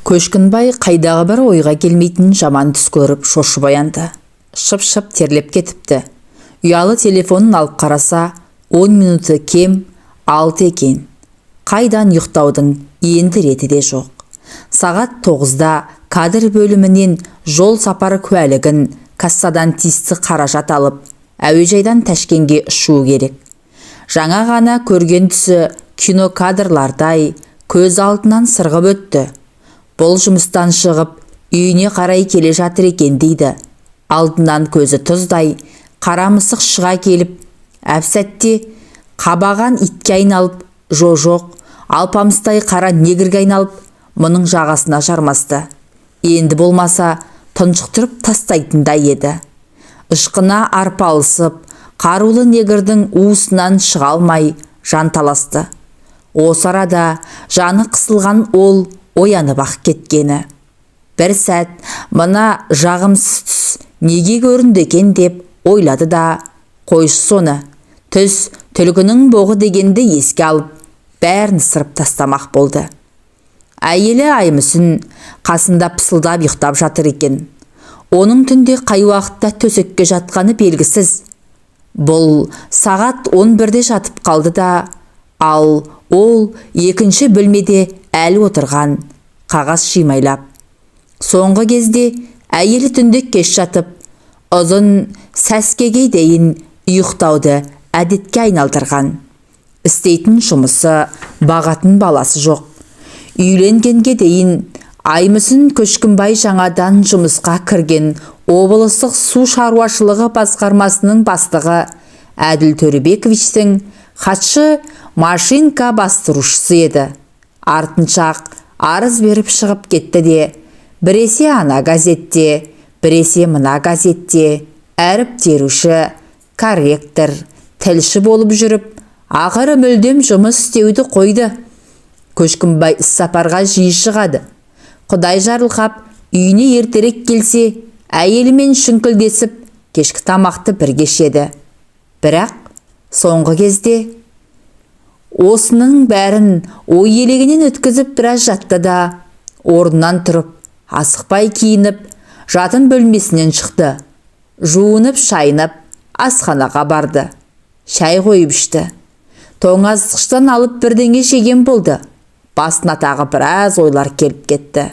Көшкінбай қайдағы бір ойға келмейтін жаман түс көріп шошып оянды. Шып-шып терлеп кетіпті. Ұялы телефонын алып қараса, 10 минуты кем 6 екен. Қайдан ұйықтаудың енді реті де жоқ. Сағат 9-да кадр бөлімінен жол сапары куәлігін кассадан тиісті қаражат алып, әуежайдан Ташкенге ұшуы керек. Жаңа ғана көрген түсі кинокадрлардай көз алдынан сырғып өтті. Бұл жұмыстан шығып, үйіне қарай келе жатыр екен дейді. Алдынан көзі тұздай, қара мысық шыға келіп, әп-сәтте қабаған итке айналып, жоқ, алпамыстай қара негірге айналып, мұның жағасына жармасты. Енді болмаса, тұншықтырып тастайтындай еді. Ышқына арпалысып, қарулы негірдің уысынан шыға алмай жанталасты. Осы арада жаны қысылған ол оянып ақ кеткені. Бір сәт мына жағымсыз түс неге көрінді екен деп ойлады да, қойшы соны, түс түлкінің боғы дегенді еске алып, бәрін сырып тастамақ болды. Әйелі Аймүсін қасында пысылдап ұйықтап жатыр екен. Оның түнде қай уақытта төсекке жатқаны белгісіз. Бұл сағат 11-де жатып қалды да, ал ол екінші бөлмеде әлі отырған, қағаз шимайлап. Соңғы кезде әйелі түнде кеш жатып, ұзын сәскеге дейін ұйықтауды әдетке айналдырған. Істейтін жұмысы, бағатын баласы жоқ. Үйленгенге дейін Аймүсін Көшкінбай жаңадан жұмысқа кірген облыстық су шаруашылығы басқармасының бастығы Әділ Төребековичтің хатшы машинка бастырушысы еді. Артыншақ арыз беріп шығып кетті де, біресе ана газетте, біресе мына газетте әріп теруші, корректор, тілші болып жүріп, ақыры мүлдем жұмыс істеуді қойды. Көшкінбай іссапарға жиі шығады. Құдай жарылқап, үйіне ертерек келсе, әйелімен шүңкілдесіп, кешкі тамақты бірге ішеді. Бірақ соңғы кезде осының бәрін ой елегінен өткізіп біраз жатты да, орнынан тұрып, асықпай киініп, жатын бөлмесінен шықты. Жуынып, шайынып, асханаға барды. Шай қойып ішті. Тоңазытқыштан алып бірдеңе жеген болды. Басына тағы біраз ойлар келіп кетті.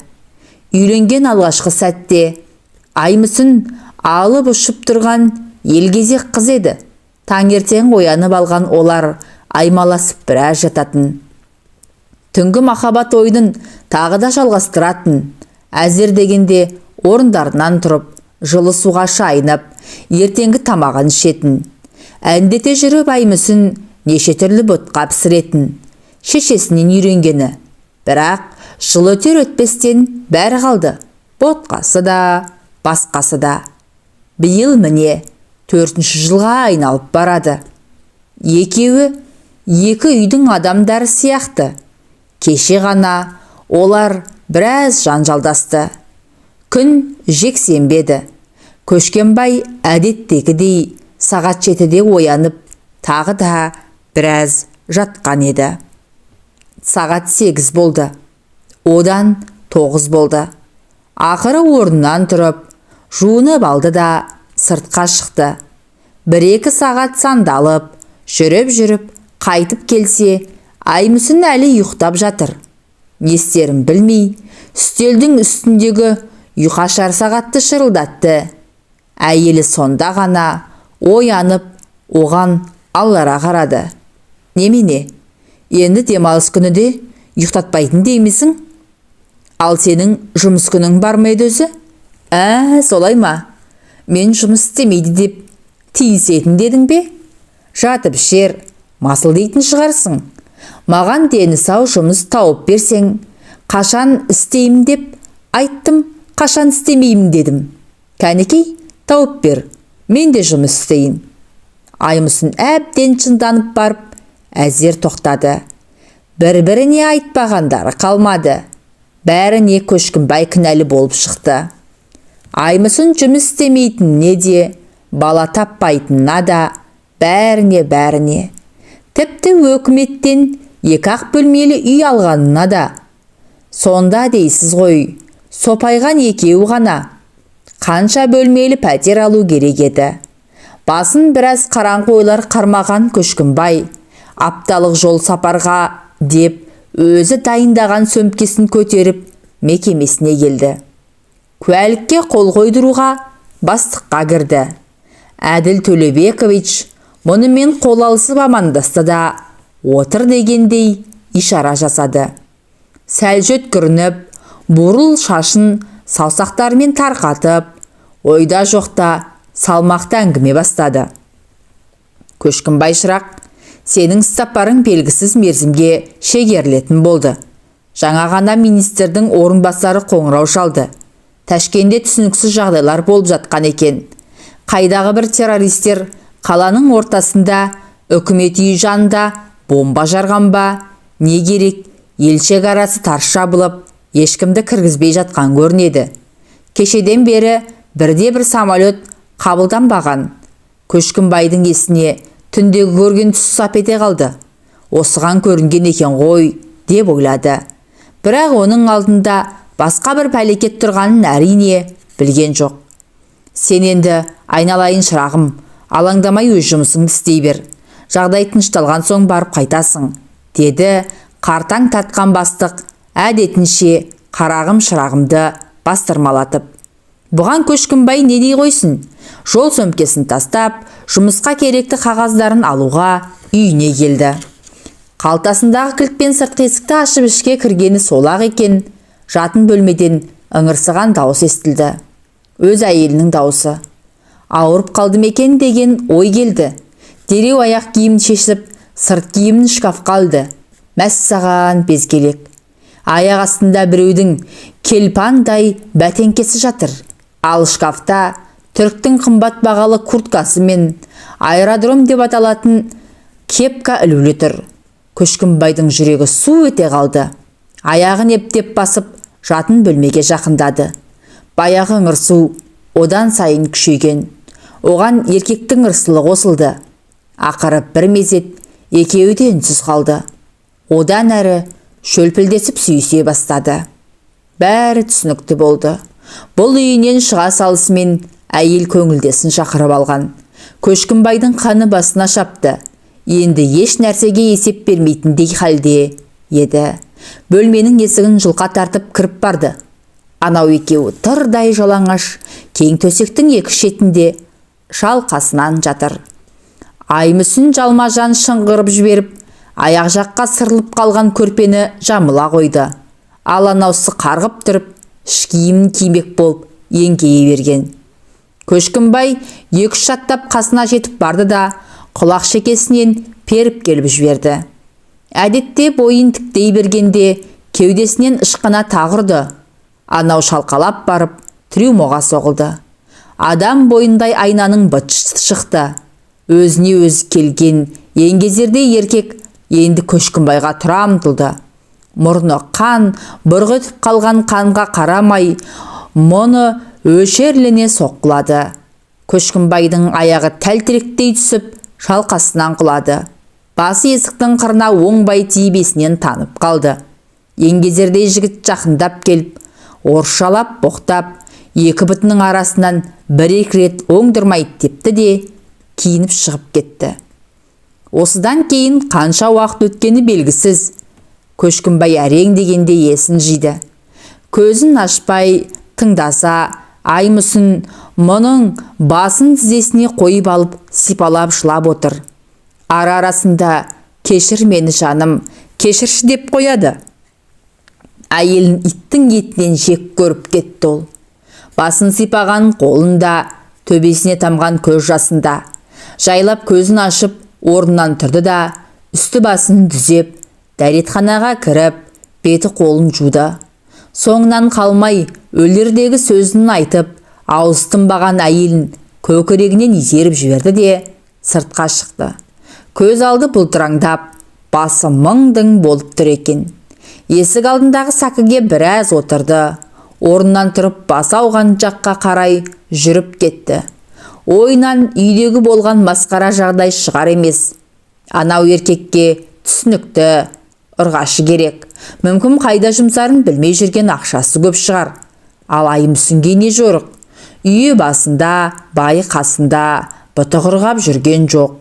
Үйленген алғашқы сәтте Аймүсін алып ұшып тұрған елгезек қыз еді. Таңертең оянып алған олар аймаласып біраз жататын. Түнгі махаббат ойынын тағы да жалғастыратын. Әзер дегенде орындарынан тұрып, жылы суға шайынып, ертеңгі тамағын ішетін. Әндете жүріп Аймүсін неше түрлі ботқа пісіретін. Шешесінен үйренгені. Бірақ жыл өтер өтпестен бәрі қалды. Ботқасы да, басқасы да. Биыл міне 4-ші жылға айналып барады. Екеуі екі үйдің адамдары сияқты. Кеше ғана олар біраз жанжалдасты. Күн жексенбеді. Көшкенбай әдеттегідей сағат 7-де оянып, тағы да біраз жатқан еді. Сағат 8 болды. Одан 9 болды. Ақыры орнынан тұрып, жуынып алды да сыртқа шықты. 1-2 сағат сандалып, жүріп, қайтып келсе, Аймүсін әлі ұйықтап жатыр. Не істерін білмей, үстелдің үстіндегі ұйқашар сағатты шырылдатты. Әйелі сонда ғана оянып, оған аллара қарады. Немене? Енді демалыс күні де ұйықтатпайтын деймісің? Ал сенің жұмыс күнің бар ма еді өзі? Солай ма? Мен жұмыс істемейді деп тиісетін дедің бе? Жатып ішер, масыл дейтін шығарсың. Маған дені сау жұмыс тауып берсең, қашан істеймін деп айттым, қашан істемеймін дедім. Кәнекей, тауып бер, мен де жұмыс істейін. Аймүсін әбден шынданып барып, әзер тоқтады. Бір-біріне айтпағандары қалмады. Бәріне Көшкінбай кінәлі болып шықты. Аймүсін жұмыс істемейтініне де, бала таппайтынына да, бәріне. Тіпті өкіметтен 2-ақ бөлмелі үй алғанына да. Сонда дейсіз ғой, сопайған екеу ғана. Қанша бөлмелі пәтер алу керек еді. Басын біраз қараңғы ойлар қармаған Көшкімбай, апталық жол сапарға деп өзі дайындаған сөмкесін көтеріп мекемесіне келді. Куәлікке қол қойдыруға бастыққа кірді. Әділ Төлебекович мұнымен қол алысып амандасты да отыр дегендей ишара жасады. Сәл жөткірініп, бурыл шашын саусақтарымен тарқатып, ойда жоқта салмақты әңгіме бастады. Көшкімбай шырақ, сенің сапарың белгісіз мерзімге шегерілетін болды. Жаңа ғана министрдің орынбасары қоңырау шалды. Ташкенде түсініксіз жағдайлар болып жатқан екен. Қайдағы бір террористер қаланың ортасында үкімет үйі жанында бомба жарған ба, не керек, елшек арасы тарс жабылып, ешкімді кіргізбей жатқан көрінеді. Кешеден бері бірде-бір самолет қабылданбаған. Көшкімбайдың есіне түндегі көрген түс сап ете қалды. Осыған көрінген екен ғой, деп ойлады. Бірақ оның алдында басқа бір пәлекет тұрғанын әрине білген жоқ. Сен енді айналайын шырағым, алаңдамай өз жұмысыңды істей бер. Жағдай тынышталған соң барып қайтасың, деді қартаң татқан бастық әдетінше қарағым шырағымды бастырмалатып. Бұған Көшкімбай не дей қойсын? Жол сөмкесін тастап, жұмысқа керекті қағаздарын алуға үйіне келді. Қалтасындағы кілтпен сыртқы есікті ашып ішке кіргені сол-ақ екен. Жатын бөлмеден ыңырсыған дауыс естілді. Өз әйелінің дауысы. Ауырып қалдым екен деген ой келді. Дереу аяқ киімін шешіп, сырт киімін шкафқа алды. Мәссаған безгелек. Аяқ астында біреудің келпандай бәтеңкесі жатыр. Ал шкафта түріктің қымбат бағалы курткасы мен аэродром деп аталатын кепка ілулі тұр. Көшкімбайдың жүрегі су ете қалды. Аяғын ептеп басып, жатын бөлмеге жақындады. Баяғы ыңырсу одан сайын күшейген. Оған еркектің ырсылы қосылды. Ақыры бір мезет екеуі де үнсіз қалды. Одан әрі шөлпілдесіп сүйісе бастады. Бәрі түсінікті болды. Бұл үйінен шыға салысымен әйел көңілдесін шақырып алған. Көшкімбайдың қаны басына шапты. Енді еш нәрсеге есеп бермейтіндей халде еді. Бөлменің есігін жылқа тартып кіріп барды. Анау екеуі тырдай жалаңаш, кең төсектің екі шетінде шалқасынан жатыр. Аймүсін жалма-жан шыңғырып жіберіп, аяқ жаққа сырылып қалған көрпені жамыла қойды. Ал анаусы қарғып тұрып, ішкиімін кимек болып еңкейе берген. Көшкімбай екі-үш шаттап қасына жетіп барды да құлақ шекесінен періп келіп жіберді. Әдетте бойын тіктей бергенде кеудесінен ышқына тағырды. Анау шалқалап барып трюмоға соғылды. Адам бойындай айнаның быт шықты. Өзіне өзі келген еңгезердей еркек енді Көшкімбайға тұра ұмтылды. Мұрны қан, бұрғытып қалған қанға қарамай, мұны өшерлене соққылады. Көшкімбайдың аяғы тәлтіректей түсіп, шалқасынан құлады. Басы есіктің қырына оңбай тибесінен танып қалды. Еңгезердей жігіт жақындап келіп, орысшалап боқтап, екі бітінің арасынан бір-екі рет оңдырмайды депті де киініп шығып кетті. Осыдан кейін қанша уақыт өткені белгісіз. Көшкімбай әрең дегенде есін жиды. Көзін ашпай тыңдаса, Аймүсін мұның басын тізесіне қойып алып сипалап жылап отыр. Ара-арасында кешір мені жаным, кешірші деп қояды. Әйелін иттің етінен жек көріп кетті ол. Басын сипаған қолында, төбесіне тамған көз жасында. Жайлап көзін ашып, орнынан тұрды да, үсті басын дүзеп, дәретханаға кіріп, беті қолын жуды. Соңынан қалмай, өлердегі сөзін айтып, ауыз тынбаған әйелін көкірегінен итеріп жіберді де сыртқа шықты. Көз алды бұлтыраңдап, басы мың-дің болып тұр екен. Есік алдындағы сакыге біраз отырды. Орнынан тұрып басы ауған жаққа қарай жүріп кетті. Ойынан үйдегі болған масқара жағдай шығар емес. Анау еркекке түсінікті, ұрғашы керек. Мүмкін қайда жұмсарын білмей жүрген ақшасы көп шығар. Ал Аймүсінге не жорық? Үйі басында, байы қасында, бұты құрғап жүрген жоқ.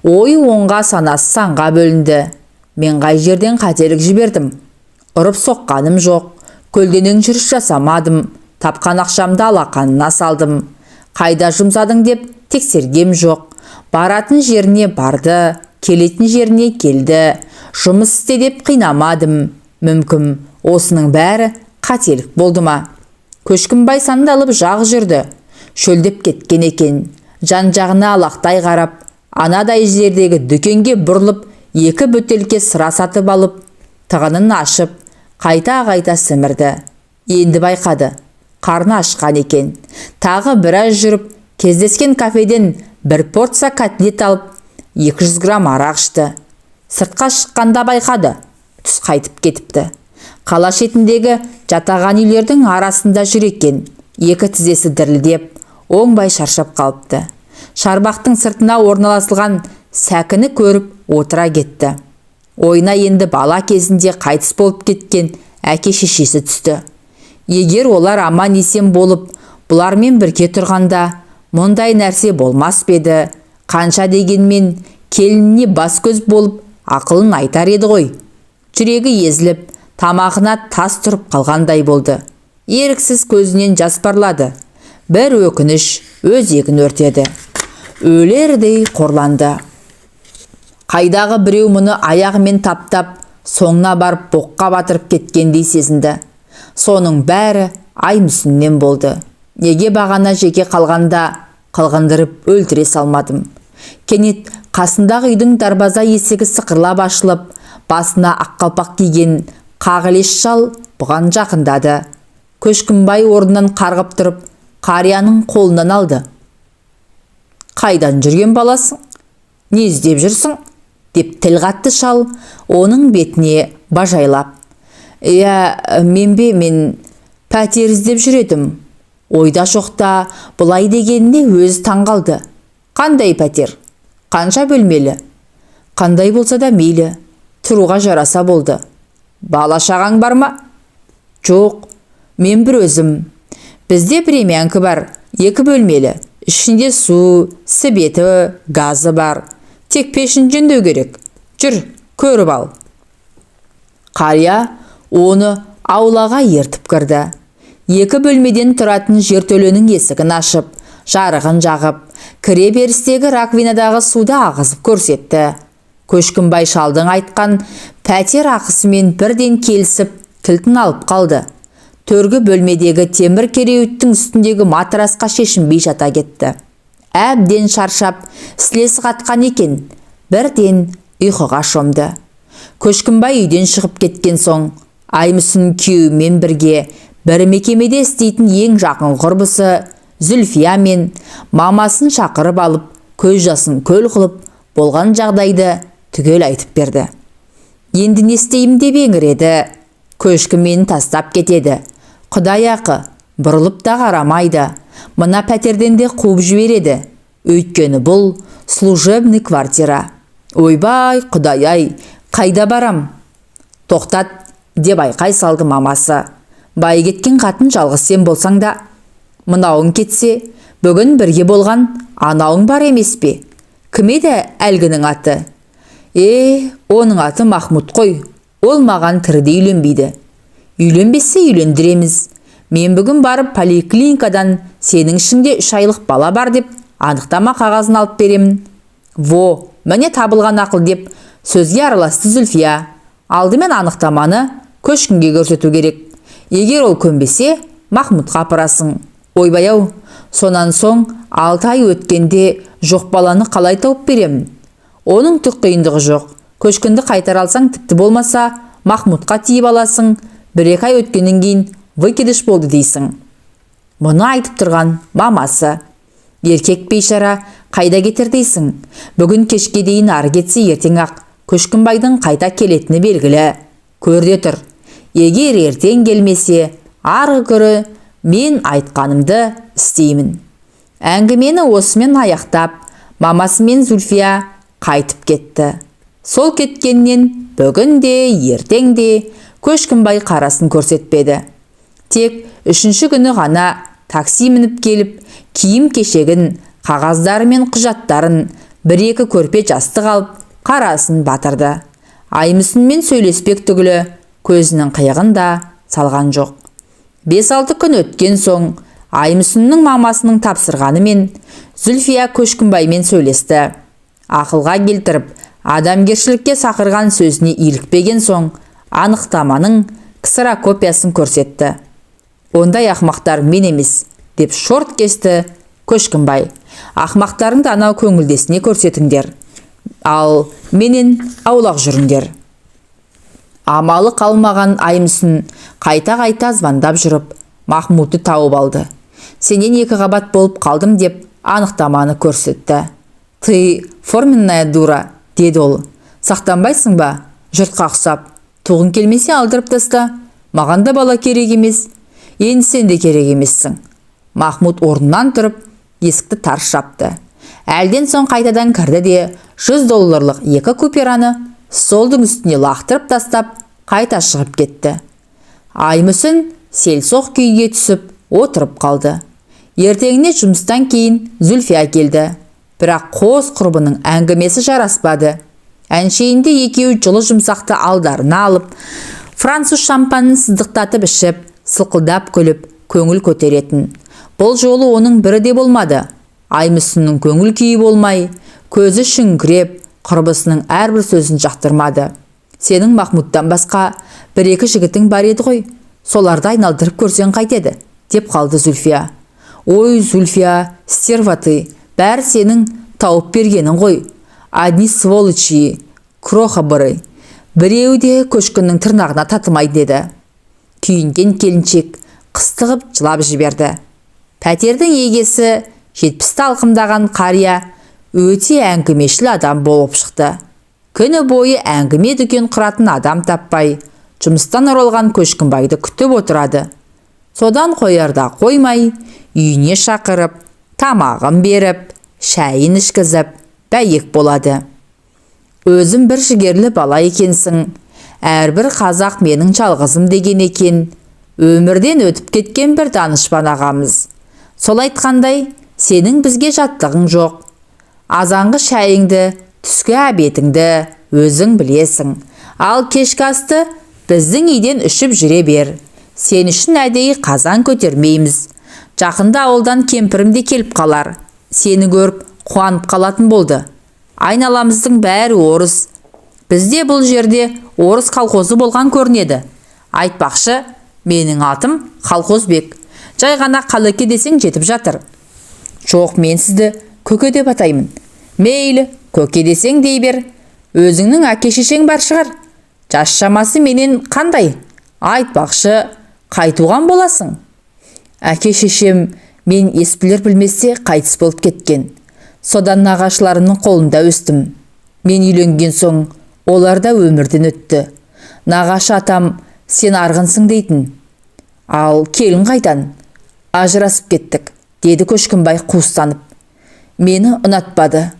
Ойы оңға, санасы санға бөлінді. Мен қай жерден қателік жібердім? Ұрып соққаным жоқ. Көлденең жүріс жасамадым. Тапқан ақшамды алақанына салдым. Қайда жұмсадың деп тексергем жоқ. Баратын жеріне барды, келетін жеріне келді. Жұмыс істе деп қинамадым. Мүмкін осының бәрі қателік болды ма? Көшкінбай сандалып жағы жүрді. Шөлдеп кеткен екен. Жан-жағына алақтай қарап, анадай жердегі дүкенге бұрылып, 2 бөтелке сыра сатып алып, тығынын ашып, қайта-қайта сімірді. Енді байқады. Қарны ашқан екен. Тағы біраз жүріп, кездескен кафеден 1 порция котлет алып, 200 грамм арақ ішті. Сыртқа шыққанда байқады. Түс қайтып кетіпті. Қала шетіндегі жатаған үйлердің арасында жүр екен. 2 тізесі дірілдеп, оңбай шаршап қалыпты. Шарбақтың сыртына орналасылған сәкіні көріп отыра кетті. Ойына енді бала кезінде қайтыс болып кеткен әке шешесі түсті. Егер олар аман есен болып, бұлармен бірге тұрғанда, мұндай нәрсе болмас беді. Қанша дегенмен келініне бас көз болып, ақылын айтар еді ғой. Жүрегі езіліп, тамағына тас тұрып қалғандай болды. Еріксіз көзінен жас парлады. Бір өкініш өзегін өртеді. Өлердей қорланды. Қайдағы біреу мұны аяғымен таптап, соңына барып боққа батырып кеткендей сезінді. Соның бәрі Аймүсіннен болды. Неге бағана жеке қалғанда қылғындырып өлтіре салмадым? Кенет қасындағы үйдің дарбаза есігі сықырлап ашылып, басына аққалпақ киген қағылеш шал бұған жақындады. Көшкінбай орнынан қарғып тұрып, қарияның қолынан алды. «Қайдан жүрген баласың? Не іздеп жүрсің?» деп тіл қатты шал, оның бетіне бажайлап. Мен пәтер іздеп жүредім. Ойда жоқта бұлай дегеніне өзі таңғалды. Қандай пәтер? Қанша бөлмелі? Қандай болса да мейлі, тұруға жараса болды. Бала шағаң бар ма? Жоқ, мен бір өзім. Бізде премиянка бар, 2 бөлмелі. Ішінде су, себеті, газы бар. Тек пешін жөндеу керек. Жүр, көріп ал. Қария оны аулаға ертіп кірді. 2 бөлмеден тұратын жертөленің есігін ашып, жарығын жағып, кіре берістегі раковинадағы суды ағызып көрсетті. Көшкінбай шалдың айтқан пәтер ақысымен бірден келісіп, кілтін алып қалды. Төргі бөлмедегі темір кереуеттің үстіндегі матрасқа шешінбей жата кетті. Әбден шаршап, сілесі қатқан екен, бірден ұйқыға шомды. Көшкінбай үйден шығып кеткен соң, Аймүсін күйеуімен бірге бір мекемеде істейтін ең жақын құрбысы Зүлфия мен мамасын шақырып алып, көз жасын көл қылып, болған жағдайды түгел айтып берді. Енді не істеймін деп еңіреді. Көшкін мені тастап кетеді. Құдай ақы, бұрылып та қарамайды. Мына пәтерден де қуып жібереді. Өйткені бұл служебный квартира. Ойбай, құдай-ай, қайда барам? Тоқтат, деп айқай салды мамасы. Бай кеткен қатын жалғыз сен болсаң да, мынауың кетсе, бүгін бірге болған анауың бар емес пе? Кім еді әлгінің аты? Оның аты Махмұт қой. Ол маған тіріде үйленбейді. Үйленбесе үйлендіреміз. Мен бүгін барып поликлиникадан сенің ішінде 3 айлық бала бар деп анықтама қағазын алып беремін. Міне табылған ақыл деп сөзге араласты Зүлфия. Алдымен анықтаманы Көшкінге көрсету керек. Егер ол көнбесе, Махмұтқа апарасың. Ойбай-ау, сонан соң 6 ай өткенде жоқ баланы қалай тауып беремін? Оның түк қиындығы жоқ. Көшкінді қайтар алсаң, тіпті болмаса, Махмұтқа тиіп аласың. 1-2 ай өткеннен кейін выкидыш болды дейсің. Мұны айтып тұрған мамасы. Еркек бейшара қайда кетер дейсің? Бүгін кешке дейін ары кетсе, ертең ақ Көшкінбайдың қайта келетіні белгілі. Көрде тұр. Егер ертең келмесе, арғы күні мен айтқанымды істеймін. Әңгімені осымен аяқтап, мамасы мен Зүлфия қайтып кетті. Сол кеткеннен бүгін де ертең де Көшкінбай қарасын көрсетпеді. Тек үшінші күні ғана такси мініп келіп, киім кешегін, қағаздары мен құжаттарын, бір-екі көрпе жастық алып, қарасын батырды. Аймысынмен сөйлеспек түгілі көзінің қиығын да салған жоқ. 5-6 күн өткен соң Аймысынның мамасының тапсырғанымен Зүлфия Көшкінбаймен сөйлесті. Ақылға келтіріп, адамгершілікке сақырған сөзіне илікпеген соң анықтаманың ксерокопиясын көрсетті. Ондай ақмақтар мен емес, деп шорт кесті Көшкінбай. Ақмақтарыңды анау көңілдесіне көрсетіңдер, ал менен аулақ жүріңдер. Амалы қалмаған Аймысын қайта-қайта звондап жүріп, Махмудты тауып алды. Сенен 2 қабат болып қалдым деп анықтаманы көрсетті. Ты форменная дура, деді ол. Сақтанбайсың ба? Жұртқа ұқсап. Туғын келмесе алдырып таста. Маған да бала керек емес. Енді сен де керек емессің. Махмуд орнынан тұрып, есікті тарс жапты. Әлден соң қайтадан кірді де $100 2 купюраны столдың үстіне лақтырып тастап, қайта шығып кетті. Аймысын селсоқ күйге түсіп, отырып қалды. Ертеңіне жұмыстан кейін Зүлфия келді. Бірақ қос құрбының әңгімесі жараспады. Әншейінде екеуі жылы жұмсақты алдарына алып, француз шампанын сыздықтатып ішіп, сылқылдап күліп, көңіл көтеретін. Бұл жолы оның бірі де болмады. Аймысынның көңіл күйі болмай, көзі шүңкіреп, құрбысының әрбір сөзін жақтырмады. Сенің Махмудтан басқа 1-2 жігітің бар еді ғой, соларды айналдырып көрсең қайтеді, деп қалды Зүлфия. Ой, Зүлфия, стерваты, бәрі сенің тауып бергенің ғой. Одни сволочи, крохабыры. Біреуі де Көшкіннің тырнағына татымай, деді. Күйінген келіншек қыстығып жылап жіберді. Пәтердің егесі 70-ті алқымдаған қария өте әңгімешіл адам болып шықты. Күні бойы әңгіме дүкен құратын адам таппай, жұмыстан оралған Көшкінбайды күтіп отырады. Содан қоярда қоймай, үйіне шақырып, тамағын беріп, шайын ішкізіп, бәйек болады. Өзім бір жігерлі бала екенсің, әрбір қазақ менің жалғызым деген екен. Өмірден өтіп кеткен бір данышпан ағамыз. Сол айтқандай, сенің бізге жаттығың жоқ. Азанғы шайыңды, түскі әбетіңді өзің білесің. Ал кешкі асты біздің үйден ішіп жүре бер. Сен үшін әдейі қазан көтермейміз. Жақында ауылдан кемпірімде келіп қалар. Сені көріп қуанып қалатын болды. Айналамыздың бәрі орыс. Бізде бұл жерде орыс колхозы болған көрінеді. Айтпақшы, менің атым Колхозбек. Жай ғана Қалеке десең жетіп жатыр. Жоқ, мен сізді Көке деп атаймын. Мейлі, Көке десең дей бер. Өзіңнің әке-шешең бар шығар. Жас шамасы менен қандай? Айтпақшы, қайтуған боласың? Әке-шешем мен еспілер білмесе қайтыс болып кеткен. Содан нағашыларының қолында өстім. Мен үйленген соң олар да өмірден өтті. Нағашы атам сен арғынсың дейтін. Ал келін қайтан? Ажырасып кеттік, деді Көшкінбай қуыстанып. Мені ұнатпады.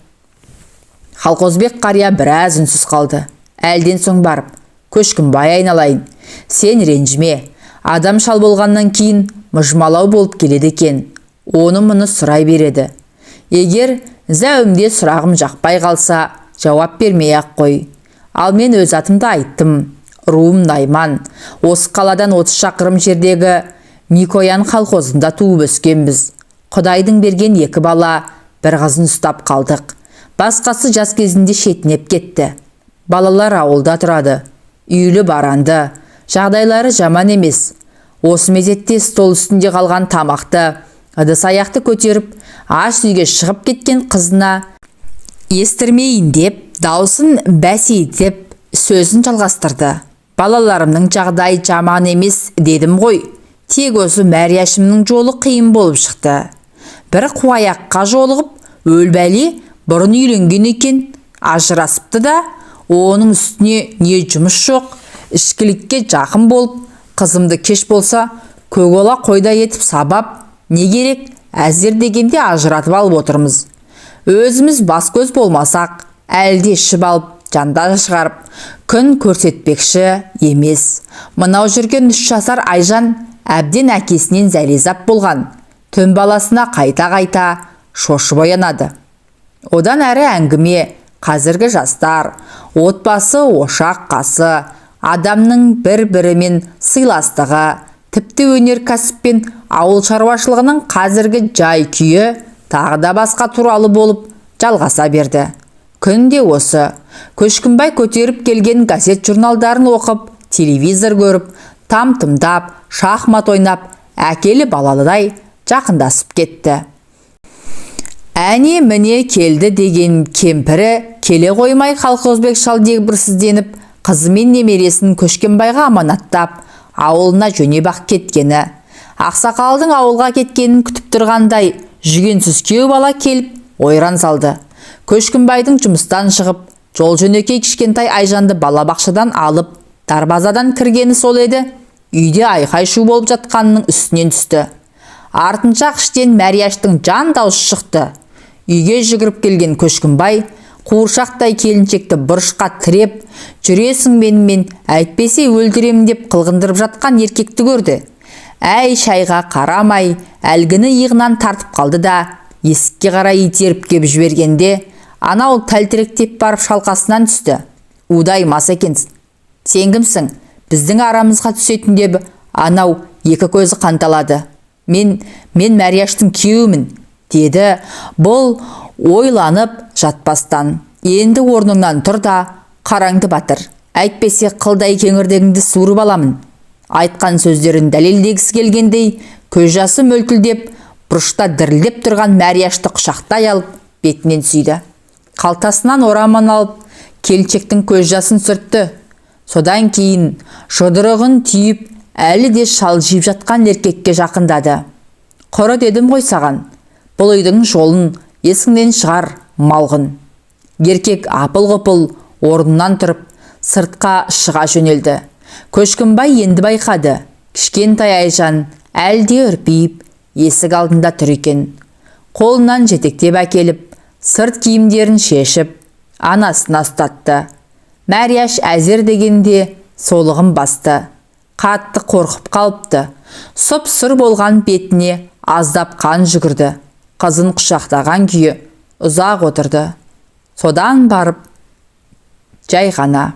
Колхозбек қария біраз үнсіз қалды. Әлден соң барып, Көшкінбай айналайын, сен ренжіме. Адам шал болғаннан кейін мұжмалау болып келеді екен. Оны мұны сұрай береді. Егер зәуімде сұрағым жақпай қалса, жауап бермей ақ қой. Ал мен өз атымды айттым. Руым Найман. Осы қаладан 30 шақырым жердегі Микоян колхозында туып өскенбіз. Құдайдың берген 2 бала, бір қызын ұстап қалдық. Басқасы жас кезінде шетінеп кетті. Балалар ауылда тұрады. Үйлі баранды. Жағдайлары жаман емес. Осы мезетте стол үстінде қалған тамақты, ыдыс-аяқты көтеріп, аш үйге шығып кеткен қызына естірмейін деп, даусын бәсейтіп, сөзін жалғастырды. Балаларымның жағдайы жаман емес дедім ғой. Тек осы Мәрияшімнің жолы қиын болып шықты. Бір қуаяққа жолығып, өлбәле бұрын үйленген екен, ажырасыпты да, оның үстіне не жұмыс жоқ, ішкілікке жақын болып, қызымды кеш болса, көкола қойда етіп сабап, не керек, әзір дегенде ажыратып алып отырмыз. Өзіміз бас көз болмасақ, әлде ішіп алып, жанда шығарып, күн көрсетпекші емес. Мынау жүрген 3 жасар Айжан әбден әкесінен зәрезап болған. Түн баласына қайта-қайта шошып оянады. Одан әрі әңгіме, қазіргі жастар, отбасы ошақ қасы, адамның бір-бірімен сыйластығы, тіпті өнеркәсіп пен ауыл шаруашылығының қазіргі жай күйі тағы да басқа туралы болып жалғаса берді. Күнде осы. Көшкінбай көтеріп келген газет журналдарын оқып, телевизор көріп, там-тымдап, шахмат ойнап, әкелі балалыдай жақындасып кетті. Әне міне келді деген кемпірі келе қоймай Қалқозбек шал дегбірсізденіп, қызы мен немересін Көшкенбайға аманаттап, ауылына жөнеп-ақ кеткені. Ақсақалдың ауылға кеткенін күтіп тұрғандай, жүгенсіз күйеу бала келіп ойран салды. Көшкінбайдың жұмыстан шығып, жол жөнекей кішкентай Айжанды балабақшадан алып, дарбазадан кіргені сол еді. Үйде айқай-шу болып жатқанының үстінен түсті. Артынша іштен Мәрияштың жан даусы шықты. Үйге жүгіріп келген Көшкінбай қуыршақтай келіншекті бұрышқа тіреп, жүресің менімен, әйтпесе өлтіремін деп қылғындырып жатқан еркекті көрді. Әй шайға қарамай, әлгіні иығынан тартып қалды да, есікке қарай итеріп кеп жібергенде, анау тәлтіректеп барып шалқасынан түсті. Удай мас екенсің. Сен кімсің? Біздің арамызға түсетін деп, анау екі көзі қанталады. Мен Мәрияштың күйеуімін, деді. Бұл ойланып жатпастан, енді орныңнан тұр да, қараңды батыр. Әйтпесе қылдай кеңірдегіңді суырып аламын. Айтқан сөздерін дәлелдегісі келгендей, көз жасы мөлтілдеп, бұрышта дірілдеп тұрған Мәрияшты құшақтай алып, бетінен сүйді. Қалтасынан ораман алып, келіншектің көз жасын сүртті. Содан кейін жұдырығын түйіп, әлі де шалжиып жатқан еркекке жақындады. Құры дедім ғой саған, бұл үйдің жолын есіңнен шығар, малғын. Еркек апыл-ғұпыл орнынан тұрып, сыртқа шыға жөнелді. Көшкінбай енді байқады. Кішкентай Айжан әлде үрпиіп, есік алдында тұр екен. Қолынан жетектеп әкеліп, сырт киімдерін шешіп, анасына ұстатты. Мәрияш әзер дегенде солығын басты. Қатты қорқып қалыпты. Сұп-сұр болған бетіне аздап қан жүгірді. Қызын құшақтаған күйі ұзақ отырды. Содан барып жай ғана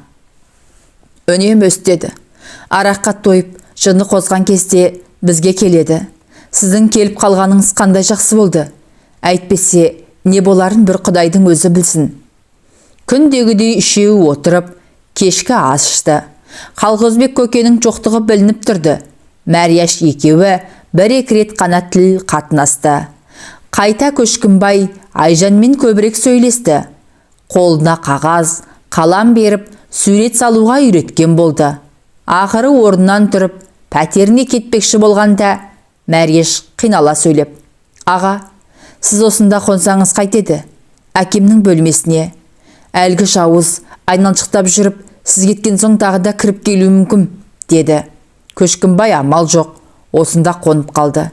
үнемі өстеді. Араққа тойып, жыны қозған кезде бізге келеді. Сіздің келіп қалғаныңыз қандай жақсы болды. Әйтпесе, не боларын бір Құдайдың өзі білсін. Күндегідей үшеуі отырып, кешкі ас ішті. Қалғозбек көкенің жоқтығы білініп тұрды. Мәрияш екеуі бір-екі рет қана тіл қатынасты. Қайта Көшкінбай Айжанмен көбірек сөйлесті. Қолына қағаз, қалам беріп, сурет салуға үйреткен болды. Ақыры орнынан тұрып, пәтеріне кетпекші болғанда, Мәрияш қинала сөйлеп: «Аға, сіз осында қонсаңыз қайтеді? Әкемнің бөлмесіне. Әлгі жауыз айналшықтап жүріп, сіз кеткен соң тағы да кіріп келуі мүмкін», деді. Көшкінбай амал жоқ, осында қонып қалды.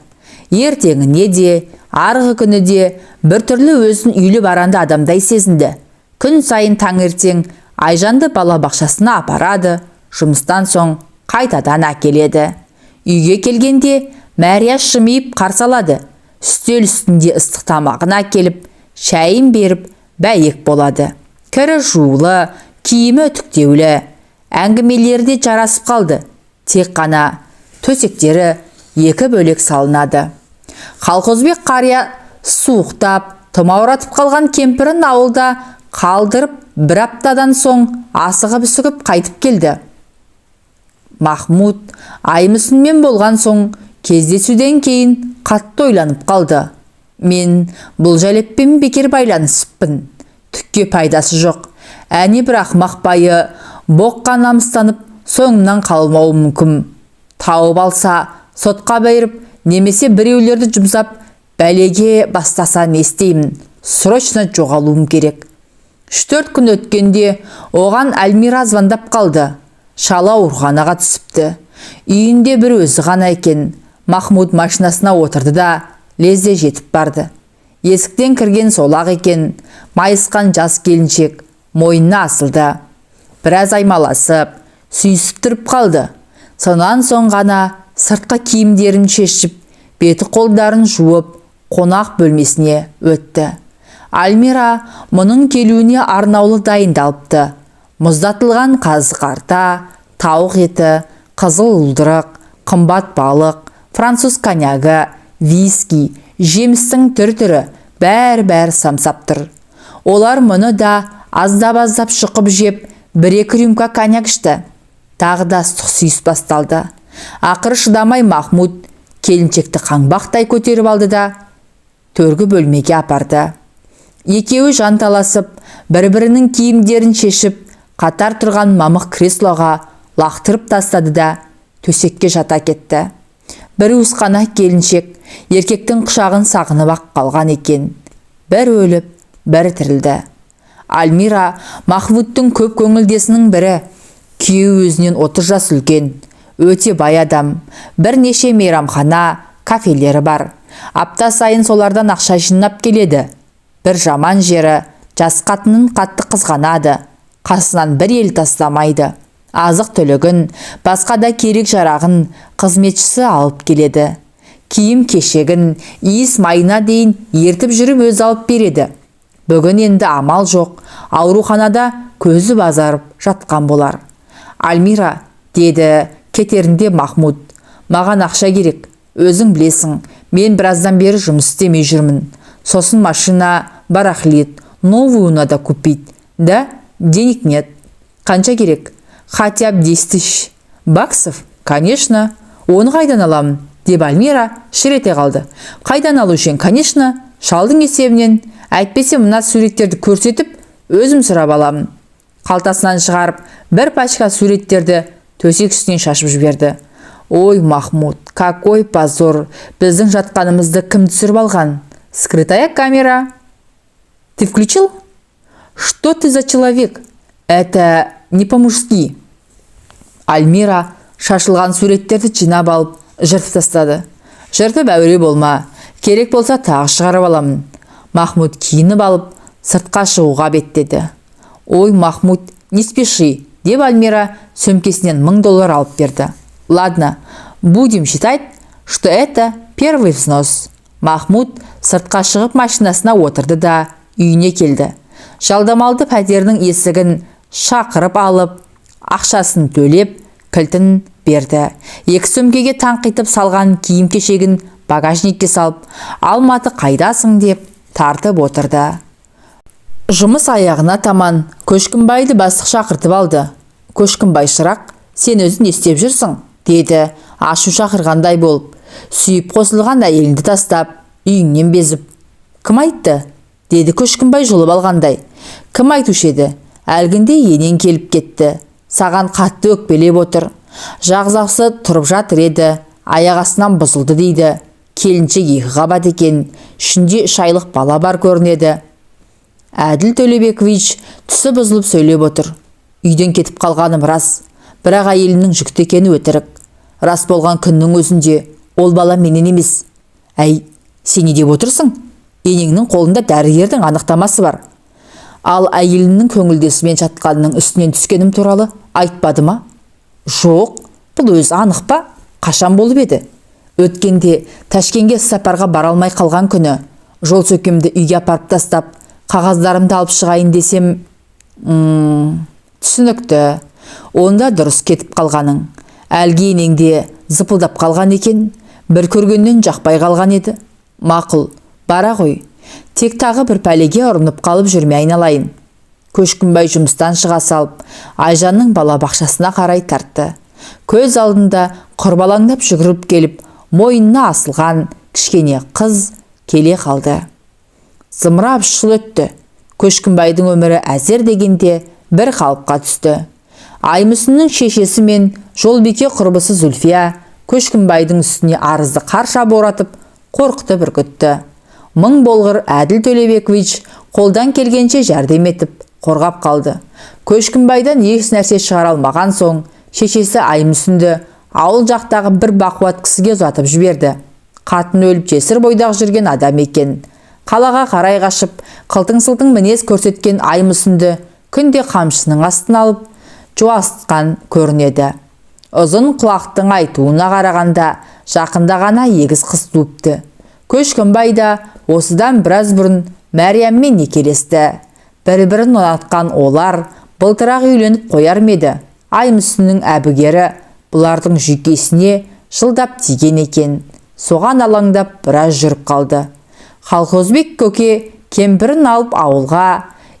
Ертеңіне де, арғы күні де біртүрлі өзін үйлі баранды адамдай сезінді. Күн сайын таңертең Айжанды балабақшасына апарады, жұмыстан соң қайтадан әкеледі. Үйге келгенде Мәрияш жымиып қарсы алады. Үстел үстінде ыстық тамағын әкеліп, шайын беріп, бәйек болады. Кірі жуулы, киімі үтіктеулі. Әңгімелері де жарасып қалды. Тек қана төсектері екі бөлек салынады. Қалқозбек қария суықтап, тұмауратып қалған кемпірін ауылда қалдырып, бір аптадан соң асығып-үсігіп қайтып келді. Махмуд Аймүсінмен болған соң кездесуден кейін қатты ойланып қалды. Мен бұл жәлеппен бекер байланысыппын. Түкке пайдасы жоқ. Әне бір ақымақ байы боққа намыстанып, соңымнан қалмауы мүмкін. Тауып алса, сотқа беріп, немесе біреулерді жұмсап, бәлеге бастаса не істеймін? Срочно жоғалуым керек. 3-4 күн өткенде оған Әлмира звондап қалды. Шала ауруханаға түсіпті. Үйінде бір өзі ғана екен. Махмуд машинасына отырды да лезде жетіп барды. Есіктен кірген солақ екен. Майысқан жас келіншек. мойнына асылды. Біраз аймаласып, сүйісіп тұрып қалды. Сонан соң ғана сыртқы киімдерін шешіп, беті қолдарын жуып, қонақ бөлмесіне өтті. Альмира мұның келуіне арнаулы дайындалыпты. Мұздатылған қазы қарта, тауық еті, қызыл уылдырық, қымбат балық, француз коньягі, виски, жемістің түр-түрі бәр самсап тұр. Олар мұны да аздап шықып жеп, 1-2 рюмка коньяк ішті. Тағы да ыстық сүйіс басталды. Ақыры шыдамай Махмуд келіншекті қаңбақтай көтеріп алды да төргі бөлмеге апарды. Екеуі жанталасып, бір-бірінің киімдерін шешіп, қатар тұрған мамық креслоға лақтырып тастады да төсекке жата кетті. Бір уысқана келіншек еркектің құшағын сағынып ақ қалған екен. Бір өліп, бір тірілді. Альмира Махмудтың көп көңілдесінің бірі. Күйеуі өзінен 30 жас үлкен, өте бай адам. Бірнеше мейрамхана, кафелері бар. Апта сайын солардан ақша жинап келеді. Бір жаман жері, жас қатынын қатты қызғанады. Қасынан бір ел тастамайды. Азық түлігін, басқа да керек жарағын қызметшісі алып келеді. Киім кешегін, иіс майына дейін ертіп жүріп өз алып береді. Бүгін енді амал жоқ, ауруханада көзі базарып жатқан болар. Альмира, деді кетерінде Махмуд, маған ақша керек, өзің білесің, мен біраздан бері жұмыс істемей жүрмін. Сосын машина, барахлит, новую надо купить. Да, денег нет. Қанша керек? Хотя бы 10 тысяч баксов? Конечно. Оны қайдан аламын? Деп Альмира шірете қалды. Қайдан алушен? Конечно, шалдың есебінен. Әйтпесе мына суреттерді көрсетіп, өзім сұрап аламын. Қалтасынан шығарып, бір пачка суреттерді төсек үстінен шашып жіберді. Ой, Махмуд, какой позор! Біздің жатқанымызды кім түсіріп алған? Скрытая камера. Ты включил? Что ты за человек? Это не по-мужски. Альмира шашылған суреттерді жинап алып, жыртып тастады. Жыртып әуре болма. Керек болса тағы шығарып аламын. Махмуд киініп алып, сыртқа шығуға беттеді. Ой, Махмуд, не спеши, деп Альмира сөмкесінен $1000 алып берді. Ладно, будем считать, что это первый взнос. Махмуд сыртқа шығып машинасына отырды да үйіне келді. Жалдамалды пәтердің есігін шақырып алып, ақшасын төлеп, кілтін берді. 2 сөмкеге таңқитып салған киім кешегін багажникке салып, Алматы қайдасың деп тартып отырды. Жұмыс аяғына таман Көшкінбайды бастық шақыртып алды. Көшкінбай, шырақ, сен өзің не істеп жүрсің? Деді, ашу шақырғандай болып. Сүйіп қосылған әйелінді тастап, үйіңнен безіп. Кім айтты? Деді Көшкінбай жұлып алғандай. Кім айтушы еді? Әлгінде енен келіп кетті. Саған қатты өкпелеп отыр. Жағзақсы тұрып жатыр еді, аяқ астынан бұзылды дейді. Келіншек 2 қабат екен, ішінде 3 айлық бала бар көрінеді. Әділ Төлебекович түсі бұзылып сөйлеп отыр. Үйден кетіп қалғаным рас, бірақ әйелінің жүкті екені өтірік. Рас болған күннің өзінде ол бала менен емес. Әй, сен не деп отырсың? Енеңнің қолында дәрігердің анықтамасы бар. Ал әйелінің көңілдесімен жатқанының үстінен түскенім туралы айтпады ма? Жоқ, бұл өзі анық па? Қашан болып еді? Өткенде Ташкенге сапарға бара алмай қалған күні, жол сөкемді үйге апарып тастап, қағаздарымды алып шығайын десем, түсінікті. Онда дұрыс кетіп қалғаның. Әлгі енеңде зыпылдап қалған екен, бір көргеннен жақпай қалған еді. Мақұл, бара ғой. Тек тағы бір пәлеге ұрынып қалып жүрмей айналайын. Көшкінбай жұмыстан шыға салып, Айжанның бала бақшасына қарай тартты. Көз алдында құрбалаңдап жүгіріп келіп, мойнына асылған кішкене қыз келе қалды. Зымырап шыл өтті. Көшкінбайдың өмірі әзер дегенде бір қалыпқа түсті. Аймүсіннің шешесі мен жолбике құрбысы Зүлфия Көшкінбайдың үстіне арызды қарша боратып, қорқыты бүркітті. 1000 болғыр Әділ Төлебекович қолдан келгенше жәрдем етіп, қорғап қалды. Көшкінбайдан еш нәрсе шығара алмаған соң, шешесі Аймүсінді ауыл жақтағы бір бақуат кісіге ұзатып жіберді. Қатын өліп жесір бойдақ жүрген адам екен. Қалаға қарай қашып, қылтың-сылтың мінез көрсеткен Аймүсінді күнде қамшының астын алып жуасытқан көрінеді. Ұзын құлақтың айтуына қарағанда жақында ғана егіз қыз туыпты. Көшкінбай да осыдан біраз бұрын Мәрияммен некелесті. Бір-бірін ұнатқан олар былтырақ үйленіп қояр меді. Аймұсынның әбігері бұлардың жүйкесіне жылдап тиген екен. Соған алаңдап біраз жүріп қалды. Қалқозбек көке кемпірін алып ауылға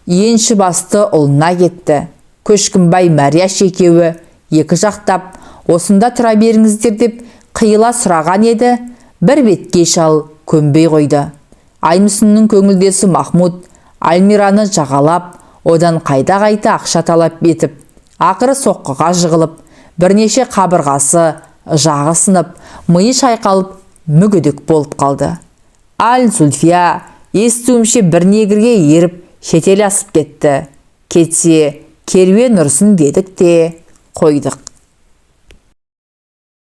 енші басты ұлына кетті. Көшкінбай Мәрияш екеуі екі жақтап осында тұра беріңіздер деп қиыла сұраған еді. Бір бетке шал көнбей қойды. Аймұсынның көңілдесі Махмуд Альмираны жағалап, одан қайта-қайта ақша талап етіп, ақыры соққыға жығылып, бірнеше қабырғасы жағы сынып, миы шайқалып, мүгедек болып қалды. Аль-Зульфия естуімше бір негірге еріп шетел асып кетті. Кетсе керуен ұрсын дедік те қойдық.